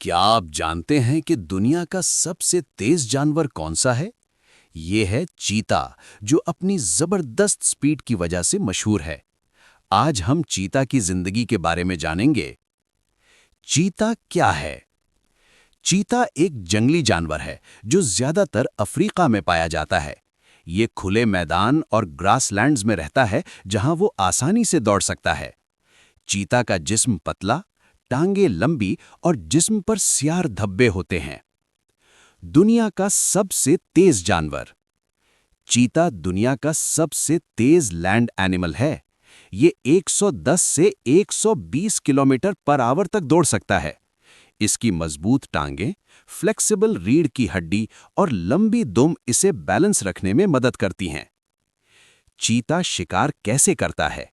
क्या आप जानते हैं कि दुनिया का सबसे तेज जानवर कौन सा है? ये है चीता, जो अपनी जबरदस्त स्पीड की वजह से मशहूर है। आज हम चीता की जिंदगी के बारे में जानेंगे। चीता क्या है? चीता एक जंगली जानवर है जो ज्यादातर अफ्रीका में पाया जाता है। ये खुले मैदान और ग्रासलैंड्स में रहता है, जहां वो आसानी से दौड़ सकता है। चीता का जिस्म पतला, टांगे लंबी और जिस्म पर सियार धब्बे होते हैं। दुनिया का सबसे तेज जानवर। चीता दुनिया का सबसे तेज लैंड एनिमल है। ये 110 से 120 किलोमीटर पर आवर तक दौड़ सकता है। इसकी मजबूत टांगें, फ्लेक्सिबल रीढ़ की हड्डी और लंबी दुम इसे बैलेंस रखने में मदद करती हैं। चीता शिकार कैसे करता है?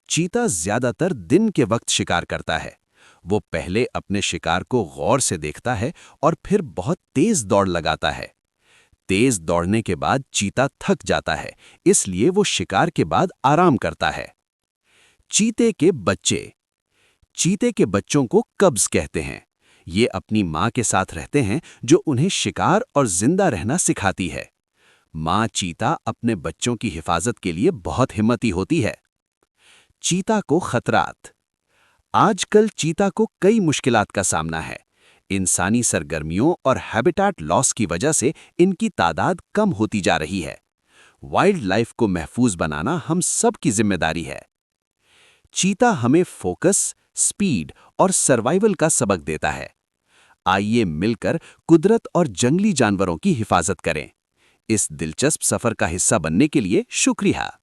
चीता ज्यादातर दिन के वक्त शिकार करता है। वो पहले अपने शिकार को गौर से देखता है और फिर बहुत तेज दौड़ लगाता है। तेज दौड़ने के बाद चीता थक जाता है, इसलिए वो शिकार के बाद आराम करता है। चीते के बच्चे। चीते के बच्चों को कब्ज कहते हैं। ये अपनी माँ के साथ रहते हैं, जो उन्हें शिकार और जिंदा रहना सिखाती है। माँ चीता अपने बच्चों की हिफाजत के लिए बहुत हिम्मती होती है। चीता को खतरात। आजकल चीता को कई मुश्किलात का सामना है। इंसानी सरगर्मियों और हैबिटेट लॉस की वजह से इनकी तादाद कम होती जा रही है। वाइल्ड लाइफ को महफूज बनाना हम सब की जिम्मेदारी है। चीता हमें फोकस, स्पीड और सर्वाइवल का सबक देता है। आइए मिलकर कुदरत और जंगली जानवरों की हिफाजत करें। इस दिलचस्प सफर का हिस्सा बनने के लिए शुक्रिया।